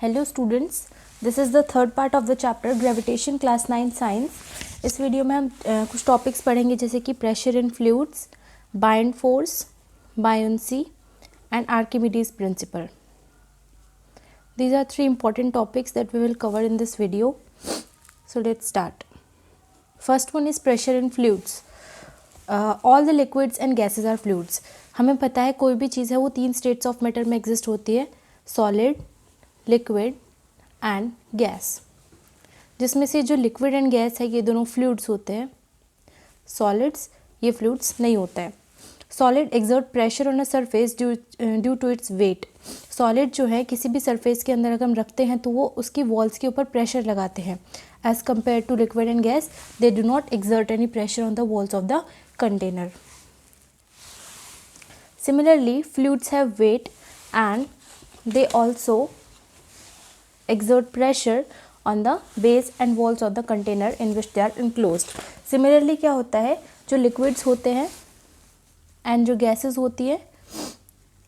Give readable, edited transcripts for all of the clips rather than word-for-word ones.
Hello students, this is the third part of the chapter gravitation class 9 science. इस video में हम कुछ topics पढ़ेंगे जैसे कि pressure in fluids, buoyant force, buoyancy and Archimedes principle. These are three important topics that we will cover in this video. So let's start. First one is pressure in fluids. All the liquids and gases are fluids. हमें पता है कोई भी चीज़ है वो तीन states of matter में exist होती है, सॉलिड, लिक्विड एंड गैस। जिसमें से जो लिक्विड एंड गैस है ये दोनों फ्लूइड्स होते हैं, सॉलिड्स ये फ्लूइड्स नहीं होता है। Solid exert pressure on a surface due to its weight. Solid जो है किसी भी सरफेस के अंदर अगर हम रखते हैं तो वो उसकी वॉल्स के ऊपर प्रेशर लगाते हैं। As compare to liquid and gas they do not exert any pressure on the walls of the container. Similarly, fluids have weight and they also exert pressure on the base and walls of the container in which they are enclosed. Similarly क्या होता है, जो liquids होते हैं and जो gases होती है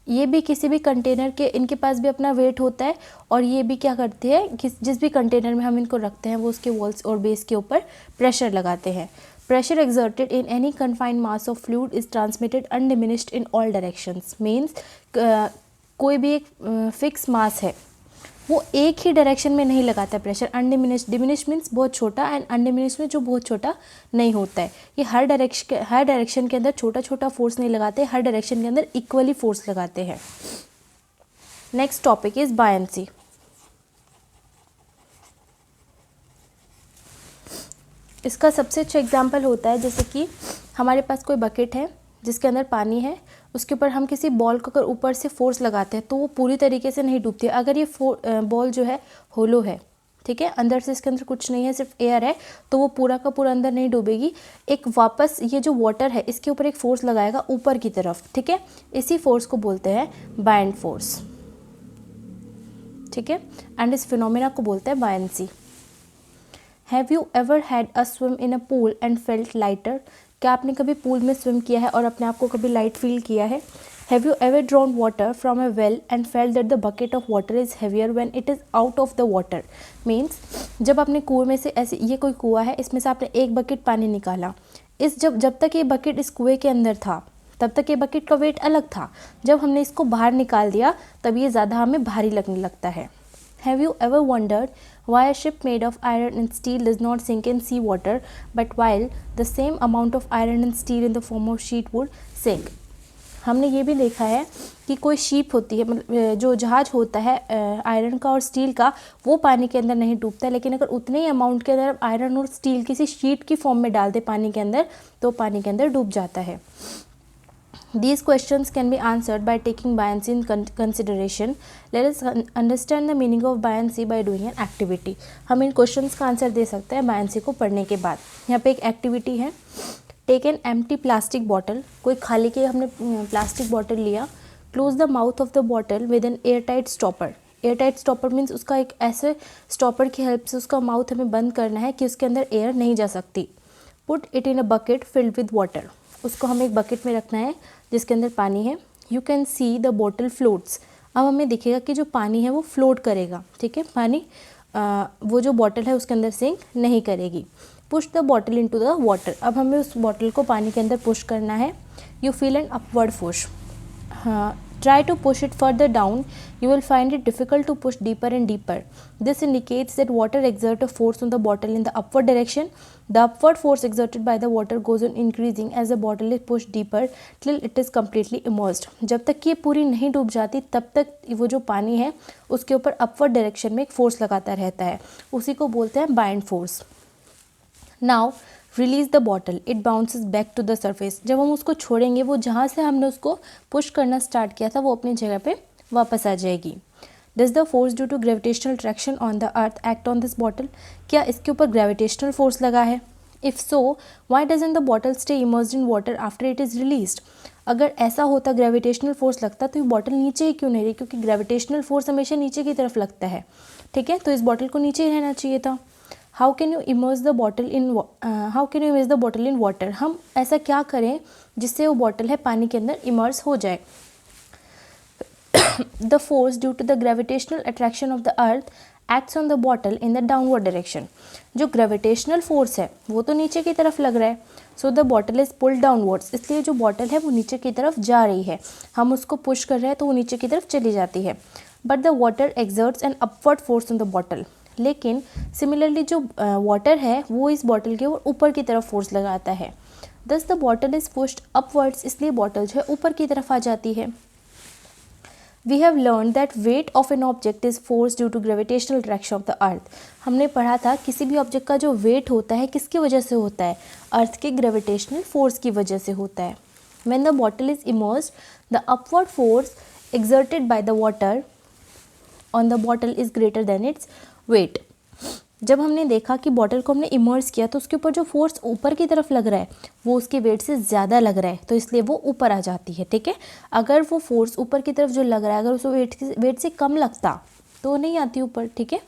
ये भी किसी भी कंटेनर के, इनके पास भी अपना वेट होता है और ये भी क्या करते हैं, जिस भी कंटेनर में हम इनको रखते हैं वो उसके वॉल्स और बेस के ऊपर प्रेशर लगाते हैं। Pressure exerted in any confined mass of fluid is transmitted undiminished in all directions. Means कोई भी एक फिक्स मास है वो एक ही डायरेक्शन में नहीं लगाता है प्रेशर। अनडिमिनिश्ड, डिमिनिश मीन्स बहुत छोटा एंड अनडिमिनिश में जो बहुत छोटा नहीं होता है। ये हर डायरेक्शन के अंदर छोटा छोटा फोर्स नहीं लगाते, हर डायरेक्शन के अंदर इक्वली फोर्स लगाते हैं। Next topic is buoyancy. इसका सबसे अच्छा एग्जाम्पल होता है जैसे कि हमारे पास कोई बकेट है जिसके अंदर पानी है, उसके ऊपर हम किसी बॉल को अगर ऊपर से फोर्स लगाते हैं तो वो पूरी तरीके से नहीं डूबती है। अगर ये बॉल जो है होलो है, ठीक है, अंदर से इसके अंदर कुछ नहीं है, सिर्फ एयर है, तो वो पूरा का पूरा अंदर नहीं डूबेगी। एक वापस ये जो वाटर है इसके ऊपर एक फोर्स लगाएगा ऊपर की तरफ, ठीक है, इसी फोर्स को बोलते हैं बायंड फोर्स, ठीक है, एंड इस फिनोमेना को बोलते हैं buoyancy. Have you ever had a swim in a pool and felt lighter? क्या आपने कभी पूल में स्विम किया है और अपने आप को कभी लाइट फील किया है? Have you ever drawn water from a well and felt that the bucket of water is heavier when it is out of the water? Means जब आपने कुएं में से, ऐसे ये कोई कुआं है, इसमें से आपने एक बकेट पानी निकाला, जब तक ये बकेट इस कुएं के अंदर था तब तक ये बकेट का वेट अलग था। जब हमने इसको बाहर निकाल दिया तब ये ज़्यादा हमें भारी लगने लगता है। Have you ever wondered why a ship made of iron and steel does not sink in sea water, but while the same amount of iron and steel in the form of sheet would sink? हमने ये भी देखा है कि कोई ship होती है, मतलब जो जहाज होता है आयरन का और स्टील का, वो पानी के अंदर नहीं डूबता है, लेकिन अगर उतने ही अमाउंट के अंदर आयरन और स्टील किसी शीट की फॉर्म में डाल दे पानी के अंदर तो पानी के अंदर डूब जाता है। These questions can be answered by taking buoyancy in consideration. Let us understand the meaning of buoyancy by doing an activity. हम इन क्वेश्चंस का आंसर दे सकते हैं buoyancy को पढ़ने के बाद। यहाँ पे एक एक्टिविटी है, take an empty plastic bottle. कोई खाली के हमने प्लास्टिक बॉटल लिया, close the mouth of the bottle with an air tight stopper. Air tight stopper means उसका एक ऐसे स्टॉपर की हेल्प से उसका माउथ हमें बंद करना है कि उसके अंदर एयर नहीं जा सकती। Put it in a bucket field with water. उसको हमें एक बकेट में रखना है जिसके अंदर पानी है। You can see the bottle floats. अब हमें दिखेगा कि जो पानी है वो फ्लोट करेगा, ठीक है, पानी वो जो बॉटल है उसके अंदर सिंक नहीं करेगी। Push the bottle into the water. अब हमें उस बॉटल को पानी के अंदर पुश करना है। You feel an upward push. Try to push it further down. You will find it difficult to push deeper and deeper. This indicates that water exerts a force on the bottle in the upward direction. The upward force exerted by the water goes on increasing as the bottle is pushed deeper till it is completely immersed. जब तक कि ये पूरी नहीं डूब जाती तब तक वो जो पानी है उसके ऊपर अपवर्ड डायरेक्शन में एक फोर्स लगाता रहता है, उसी को बोलते हैं buoyant force. Now release the bottle, it bounces back to the surface. जब हम उसको छोड़ेंगे वो जहाँ से हमने उसको पुश करना स्टार्ट किया था वो अपनी जगह पे वापस आ जाएगी। Does the force due to gravitational traction on the earth act on this bottle? क्या इसके ऊपर ग्रेविटेशनल फोर्स लगा है? If so why doesn't the bottle stay immersed in water after it is released? अगर ऐसा होता, ग्रेविटेशनल फोर्स लगता, तो ये बॉटल नीचे ही क्यों नहीं रही? क्योंकि ग्रेविटेशनल फोर्स हमेशा नीचे की तरफ लगता है, ठीक है, तो इस बॉटल को नीचे ही रहना चाहिए था। How can you immerse the bottle in water? हम ऐसा क्या करें जिससे वो बॉटल है पानी के अंदर इमर्स हो जाए? The force due to the gravitational attraction of the earth acts on the bottle in the downward direction. जो ग्रेविटेशनल फोर्स है वो तो नीचे की तरफ लग रहा है, so the bottle is pulled downwards, इसलिए जो बॉटल है वो नीचे की तरफ जा रही है, हम उसको पुश कर रहे हैं तो वो नीचे की तरफ चली जाती है। But the water exerts an upward force on the bottle, लेकिन सिमिलरली जो वाटर है वो इस बॉटल के ऊपर की तरफ फोर्स लगाता है। दस the bottle is pushed upwards, इसलिए बॉटल जो है ऊपर की तरफ आ जाती है। We have learned that weight of an object is force due to gravitational attraction of the earth। हमने पढ़ा था किसी भी ऑब्जेक्ट का जो वेट होता है किसकी वजह से होता है, अर्थ के ग्रेविटेशनल फोर्स की वजह से होता है। When the bottle is immersed, the upward force exerted by the water on the bottle is greater than its weight। जब हमने देखा कि बॉटल को हमने इमर्स किया तो उसके ऊपर जो फोर्स ऊपर की तरफ लग रहा है वो उसके वेट से ज़्यादा लग रहा है, तो इसलिए वो ऊपर आ जाती है। ठीक है, अगर वो फोर्स ऊपर की तरफ जो लग रहा है अगर उस वेट से कम लगता तो नहीं आती ऊपर। ठीक है,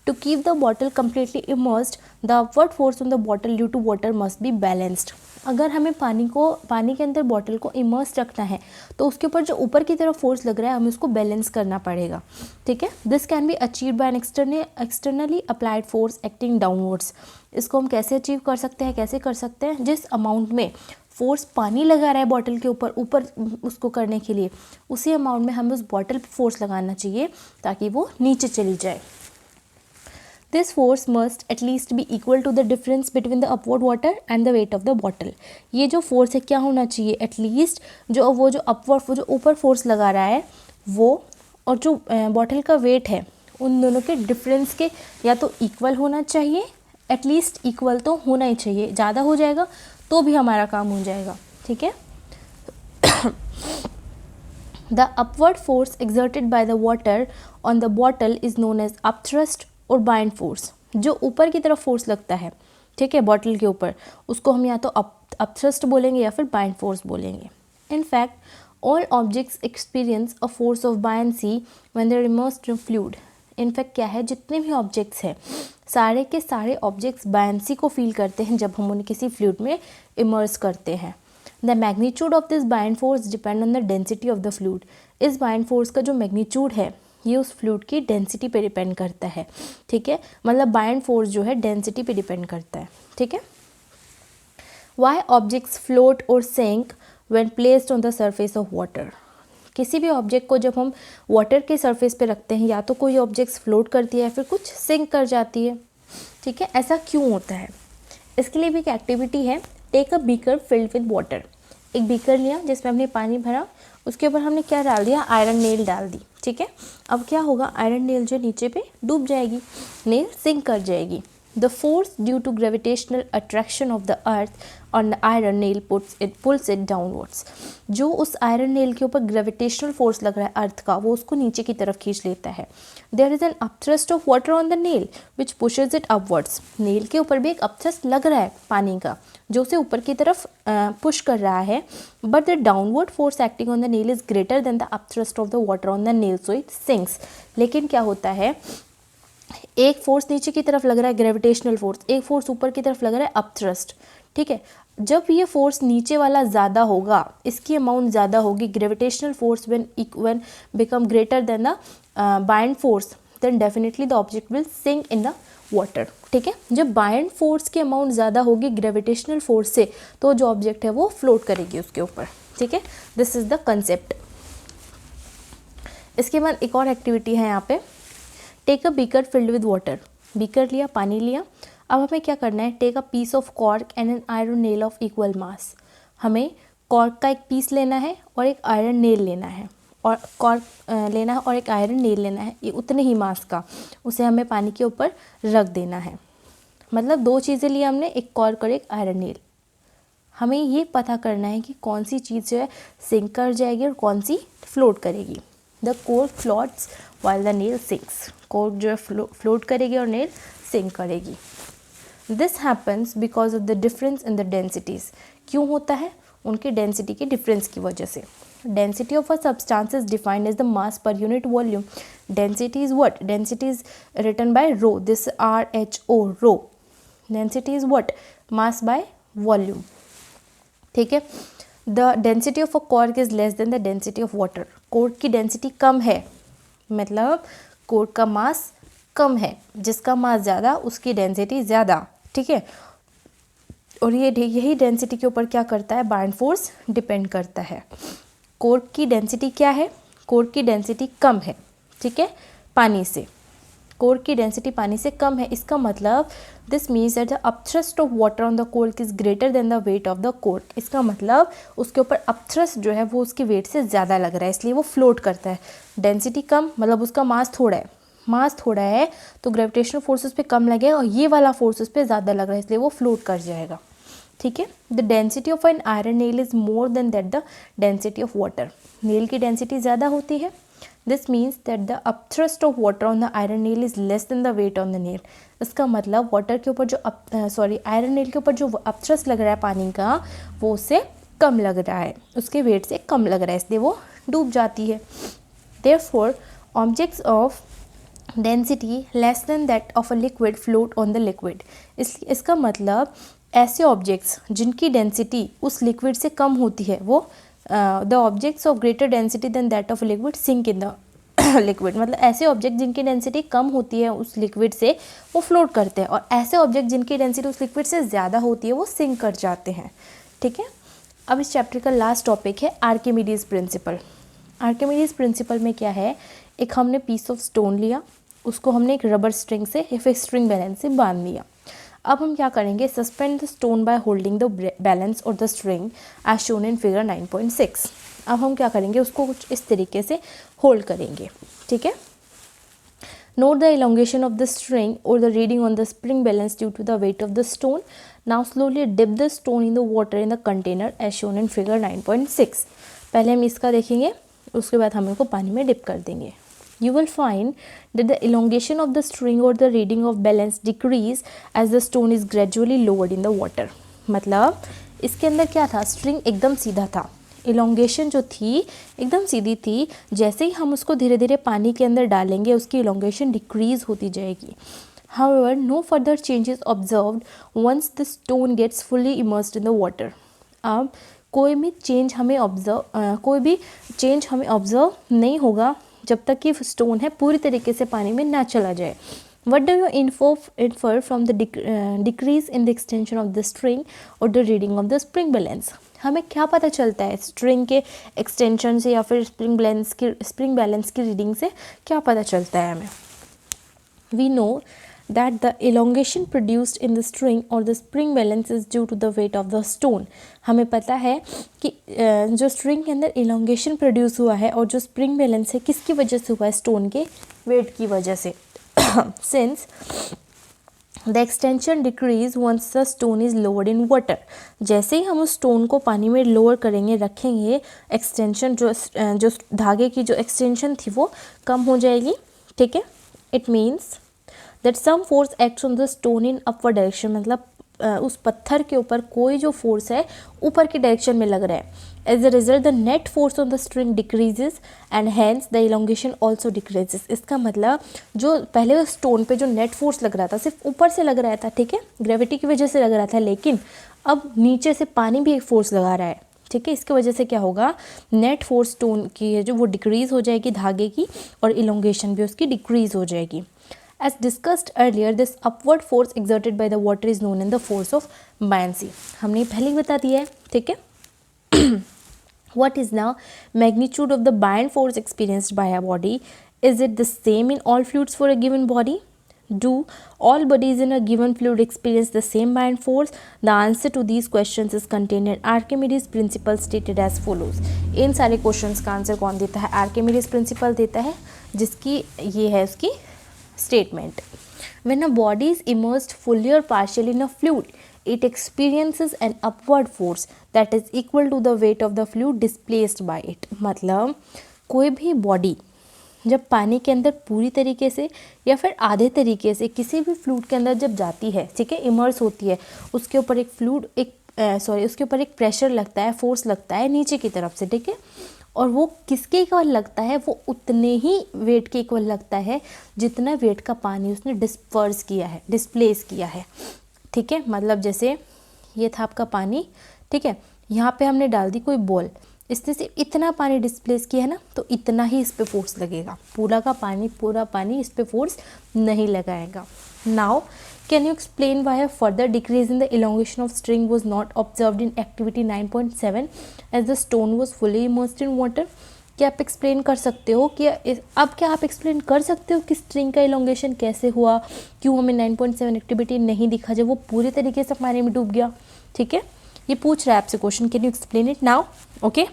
to keep the bottle completely immersed the upward force on the bottle due to water must be balanced. अगर हमें पानी के अंदर बॉटल को इमर्स रखना है तो उसके ऊपर जो ऊपर की तरफ फोर्स लग रहा है हमें उसको बैलेंस करना पड़ेगा। ठीक है, this can be achieve by an externally applied force acting downwards. इसको हम कैसे अचीव कर सकते हैं, कैसे कर सकते हैं, जिस अमाउंट में फोर्स पानी लगा रहा है बॉटल के ऊपर उसको करने के लिए उसी अमाउंट में हमें उस बॉटल पर फोर्स लगाना चाहिए ताकि वो नीचे चली जाए। This force must at least be equal to the difference between the upward water and the weight of the bottle। ये जो फोर्स है क्या होना चाहिए, एटलीस्ट जो अपवर्ड वो जो ऊपर फोर्स लगा रहा है वो और जो बॉटल का वेट है उन दोनों के डिफरेंस के या तो इक्वल होना चाहिए, एटलीस्ट इक्वल तो होना ही चाहिए, ज़्यादा हो जाएगा तो भी हमारा काम हो जाएगा। ठीक है, the upward force exerted by the water on the bottle is known as upthrust और बाइंड फोर्स। जो ऊपर की तरफ फोर्स लगता है, ठीक है, बॉटल के ऊपर, उसको हम या तो अपथ्रस्ट बोलेंगे या फिर बाइंड फोर्स बोलेंगे। In fact all objects experience a force of buoyancy when they are immersed in fluid. In fact क्या है, जितने भी ऑब्जेक्ट्स हैं सारे के सारे ऑब्जेक्ट्स बायंसी को फील करते हैं जब हम उन्हें किसी फ्लूइड में इमर्स करते हैं। The magnitude of this bind force depend on the density of the fluid. इस बाइंड फोर्स का जो मैग्नीट्यूड है ये उस फ्लूइड की डेंसिटी पे डिपेंड करता है। ठीक है, मतलब बाइंड फोर्स जो है डेंसिटी पे डिपेंड करता है। ठीक है, वाई ऑब्जेक्ट्स फ्लोट और sink when placed on the surface of water. किसी भी ऑब्जेक्ट को जब हम वाटर के सरफेस पे रखते हैं या तो कोई ऑब्जेक्ट्स फ्लोट करती है या फिर कुछ सिंक कर जाती है। ठीक है, ऐसा क्यों होता है, इसके लिए भी एक एक्टिविटी है। Take a beaker filled with water. एक बीकर लिया जिसमें हमने पानी भरा, उसके ऊपर हमने क्या डाल दिया, आयरन नेल डाल दी। ठीक है, अब क्या होगा, आयरन नेल जो नीचे पे डूब जाएगी, नेल सिंक कर जाएगी। The force due to gravitational attraction of the earth on the iron nail pulls it downwards. जो उस आयरन नेल के ऊपर ग्रेविटेशनल फोर्स लग रहा है अर्थ का, वो उसको नीचे की तरफ खींच लेता है। There is an upthrust of water on the nail which pushes it upwards. Nail के ऊपर भी एक अपथ्रस्ट लग रहा है पानी का जो उसे ऊपर की तरफ पुश कर रहा है, but the downward force acting on the nail is greater than the upthrust of the water on the nail, so it sinks. लेकिन क्या होता है, एक फोर्स नीचे की तरफ लग रहा है ग्रेविटेशनल फोर्स, एक फोर्स ऊपर की तरफ लग रहा है अपथ्रस्ट। ठीक है, जब ये फोर्स नीचे वाला ज़्यादा होगा, इसकी अमाउंट ज़्यादा होगी, gravitational force when become greater than the buoyant force, then definitely the object will sink in the water. ठीक है, जब बाइंड फोर्स की अमाउंट ज़्यादा होगी ग्रेविटेशनल फोर्स से तो जो ऑब्जेक्ट है वो फ्लोट करेगी उसके ऊपर। ठीक है, दिस इज द कंसेप्ट। इसके बाद एक और एक्टिविटी है यहाँ पे, take a beaker filled with water. Beaker लिया, पानी लिया, अब हमें क्या करना है, take a piece of cork and an iron nail of equal mass. हमें कॉर्क का एक पीस लेना है और एक आयरन नेल लेना है, और कॉर्क लेना है और एक आयरन नेल लेना है, ये उतने ही मास का, उसे हमें पानी के ऊपर रख देना है। मतलब दो चीज़ें ली हमने, एक कॉर्क और एक आयरन नेल। हमें ये पता करना है कि कौन सी चीज़ जो है सिंक कर जाएगी और कौन सी फ्लोट करेगी। The cork floats while the nail sinks. Cork जो है फ्लोट करेगी और नेल सिंक करेगी। This happens because of the difference in the densities. क्यों होता है, उनकी डेंसिटी के डिफरेंस की वजह से। Density of a substance is defined as the mass per unit volume. Density is what, density is written by rho, this RHO, rho. Density is what, mass by volume. ठीक है, the density of a cork is less than the density of water. Cork की density कम है, मतलब cork का मास कम है, जिसका मास ज़्यादा उसकी डेंसिटी ज़्यादा, ठीक है। और यही डेंसिटी के ऊपर क्या करता है, बाइंड फोर्स डिपेंड करता है। कोर्क की डेंसिटी क्या है, कोर्क की डेंसिटी कम है, ठीक है, पानी से। कोर्क की डेंसिटी पानी से कम है, इसका मतलब this means that the upthrust of water on the cork is greater than the weight of the cork. इसका मतलब उसके ऊपर अपथ्रस्ट जो है वो उसके वेट से ज़्यादा लग रहा है, इसलिए वो फ्लोट करता है। डेंसिटी कम मतलब उसका मास थोड़ा है, मास थोड़ा है तो ग्रेविटेशनल फोर्स उस पर कम लगेगा और ये वाला फोर्स उस पर ज़्यादा लग रहा है, इसलिए वो फ्लोट कर जाएगा, ठीक है। The density of an iron nail is more than that the density of water. Nail की डेंसिटी ज़्यादा होती है, this means that the upthrust of water on the iron nail is less than the weight on the nail. इसका मतलब water के ऊपर जो iron nail के ऊपर जो अपथ्रस्ट लग रहा है पानी का, वो उससे कम लग रहा है, उसके वेट से कम लग रहा है, इसलिए वो डूब जाती है। Therefore objects of density less than that of a liquid float on the liquid. इसका मतलब ऐसे ऑब्जेक्ट्स जिनकी डेंसिटी उस लिक्विड से कम होती है, वो the objects of greater density than that of liquid sink in the liquid. मतलब ऐसे ऑब्जेक्ट जिनकी डेंसिटी कम होती है उस लिक्विड से, वो फ्लोट करते हैं, और ऐसे ऑब्जेक्ट जिनकी डेंसिटी उस लिक्विड से ज़्यादा होती है वो सिंक कर जाते हैं, ठीक है। अब इस चैप्टर का लास्ट टॉपिक है आर्किमिडीज प्रिंसिपल। आर्किमिडीज प्रिंसिपल में क्या है, एक हमने पीस ऑफ स्टोन लिया, उसको हमने एक रबर स्ट्रिंग से या फिर स्ट्रिंग बैलेंस से बांध लिया। अब हम क्या करेंगे, suspend the stone by holding the balance और the string as shown in figure 9.6। अब हम क्या करेंगे, उसको कुछ इस तरीके से होल्ड करेंगे, ठीक है। Note the elongation of the string और the reading on the spring balance due to the weight of the stone. Now slowly dip the stone in the water in the container as shown in figure 9.6। पहले हम इसका देखेंगे, उसके बाद हम इसको पानी में डिप कर देंगे। You will find that the elongation of the string or the reading of balance decrease as the stone is gradually lowered in the water। मतलब इसके अंदर क्या था, स्ट्रिंग एकदम सीधा था, इलोंगेशन जो थी एकदम सीधी थी, जैसे ही हम उसको धीरे धीरे पानी के अंदर डालेंगे उसकी इलोंगेशन डिक्रीज होती जाएगी। However, no further change is observed once the stone gets fully immersed in the water। अब कोई भी चेंज हमें ऑब्जर्व नहीं होगा जब तक कि स्टोन है पूरी तरीके से पानी में ना चला जाए। What do you infer from the decrease in the extension of the string और the reading of the spring balance. हमें क्या पता चलता है स्ट्रिंग के एक्सटेंशन से या फिर स्प्रिंग बैलेंस की रीडिंग से क्या पता चलता है हमें। We know that the elongation produced in the string or the spring balance is due to the weight of the stone। हमें पता है कि जो स्ट्रिंग के अंदर elongation प्रोड्यूस हुआ है और जो स्प्रिंग बैलेंस है किसकी वजह से हुआ है, स्टोन के वेट की वजह से। Since the extension decrease once the stone is lowered in water. जैसे ही हम उस स्टोन को पानी में लोअर करेंगे, रखेंगे, एक्सटेंशन जो धागे की जो एक्सटेंशन थी वो कम हो जाएगी, ठीक है। It means that some force acts on the stone in upward direction. मतलब उस पत्थर के ऊपर कोई जो फोर्स है ऊपर की डायरेक्शन में लग रहा है। As a result the net force on the string decreases and hence the elongation also decreases. इसका मतलब जो पहले स्टोन पे जो नेट फोर्स लग रहा था सिर्फ ऊपर से लग रहा था, ठीक है, ग्रेविटी की वजह से लग रहा था, लेकिन अब नीचे से पानी भी एक फोर्स लगा रहा है, ठीक है। इसकी वजह से क्या होगा, नेट फोर्स स्टोन की है जो वो डिक्रीज हो जाएगी धागे की, और इलोंगेशन भी उसकी डिक्रीज हो जाएगी। As discussed earlier, this upward force exerted by the water is known as the force of buoyancy। हमने पहले ही बता दिया है, ठीक है। What is the magnitude of the buoyant force experienced by a body? Is it the same in all fluids for a given body? Do all bodies in a given fluid experience the same buoyant force? The answer to these questions is contained in Archimedes principle stated as follows। इन सारे questions का answer कौन देता है, Archimedes principal देता है, जिसकी ये है उसकी statement। When a body is immersed fully or partially in a fluid, it experiences an upward force that is equal to the weight of the fluid displaced by it। मतलब कोई भी body जब पानी के अंदर पूरी तरीके से या फिर आधे तरीके से किसी भी फ्लूइड के अंदर जब जाती है, ठीक है, इमर्स होती है, उसके ऊपर उसके ऊपर एक प्रेशर लगता है, फोर्स लगता है नीचे की तरफ से, ठीक है, और वो किसके इक्वल लगता है, वो उतने ही वेट के इक्वल लगता है जितना वेट का पानी उसने डिस्प्लेस किया है, ठीक है। मतलब जैसे ये था आपका पानी, ठीक है, यहाँ पे हमने डाल दी कोई बॉल, इसने सिर्फ इतना पानी डिस्प्लेस किया है ना, तो इतना ही इस पे फोर्स लगेगा, पूरा पानी इस पे फोर्स नहीं लगाएगा। Now can you explain why a further decrease in the elongation of string was not observed in activity 9.7 as the stone was fully immersed in water. क्या आप एक्सप्लेन कर सकते हो कि अब क्या आप एक्सप्लेन कर सकते हो कि स्ट्रिंग का इलोंगेशन कैसे हुआ, क्यों हमें 9.7 एक्टिविटी नहीं दिखा जब वो पूरे तरीके से पानी में डूब गया। ठीक है, ये पूछ रहा है आपसे question, can you explain it now. Okay,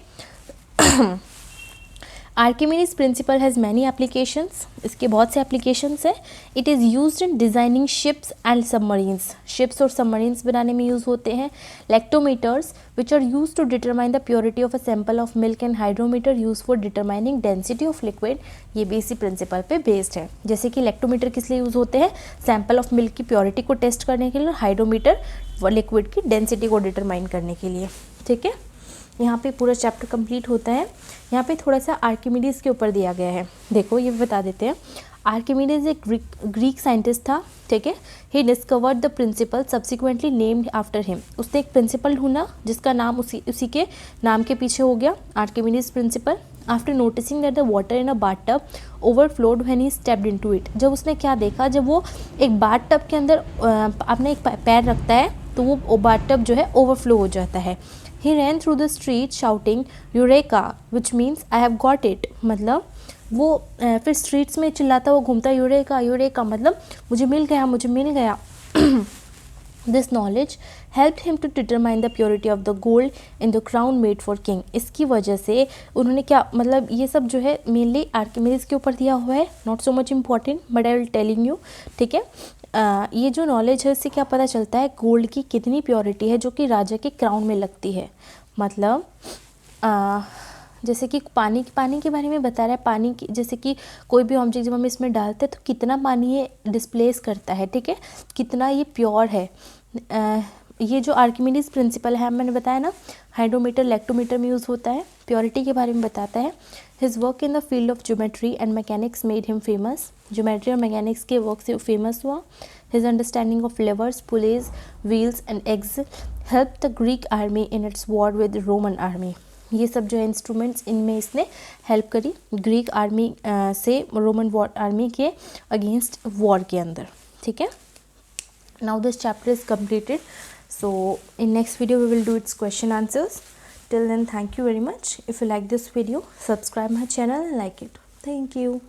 Archimedes principle has many applications, इसके बहुत से एप्लीकेशंस हैं। It is used in designing ships and submarines, ships और सबमरीन्स बनाने में यूज़ होते हैं। Lactometers which are use to determine the purity of a sample of milk and hydrometer use for determining density of liquid, ये भी इसी principal पे based है। जैसे कि लैक्टोमीटर किस लिए यूज़ होते हैं, सैंपल ऑफ मिल्क की प्योरिटी को टेस्ट करने के लिए, और हाइड्रोमीटर लिक्विड की डेंसिटी को डिटरमाइन करने के लिए। ठीक है, यहाँ पे पूरा चैप्टर कंप्लीट होता है। यहाँ पे थोड़ा सा आर्किमिडीज़ के ऊपर दिया गया है, देखो ये बता देते हैं। आर्किमिडीज़ एक ग्रीक साइंटिस्ट था। ठीक है, he discovered the principle subsequently named after him, उसने एक प्रिंसिपल ढूंढा जिसका नाम उसी के नाम के पीछे हो गया, Archimedes principle. After noticing that the water in a bathtub overflowed when he stepped into it, जब उसने क्या देखा, जब वो एक बाथटब के अंदर अपना एक पैर रखता है तो वो बाथटब जो है ओवरफ्लो हो जाता है। He ran through the street shouting Eureka, which means I have got it, मतलब वो फिर स्ट्रीट्स में चिल्लाता हुआ घूमता, यूरेका यूरेका मतलब मुझे मिल गया, मुझे मिल गया। This knowledge helped him to determine the purity of the gold in the crown made for king. इसकी वजह से उन्होंने क्या, मतलब ये सब जो है मेनली आर्किमिडीज़ के ऊपर दिया हुआ है, not so much important but I will telling you. ठीक है, ये जो नॉलेज है इससे क्या पता चलता है गोल्ड की कितनी प्योरिटी है जो कि राजा के क्राउन में लगती है। मतलब जैसे कि पानी के बारे में बता रहा है, पानी की, जैसे कि कोई भी ऑब्जेक्ट जब हम इसमें डालते हैं तो कितना पानी ये डिस्प्लेस करता है। ठीक है, कितना ये प्योर है। ये जो आर्किमिडीज़ प्रिंसिपल है मैंने बताया ना, हाइड्रोमीटर लैक्टोमीटर में यूज़ होता है, प्योरिटी के बारे में बताता है। His work in the field of geometry and mechanics made him famous, geometry और मैकेनिक्स के वर्क से फेमस हुआ। His understanding of levers, pulleys, wheels and axles help the Greek army in its war with Roman army. ये सब जो है instruments, इनमें इसने हेल्प करी ग्रीक आर्मी से रोमन वॉर आर्मी के अगेंस्ट वॉर के अंदर। ठीक है, now this chapter is completed, so in next video we will do its question answers. Till then, thank you very much. If you like this video, subscribe my channel and like it. Thank you.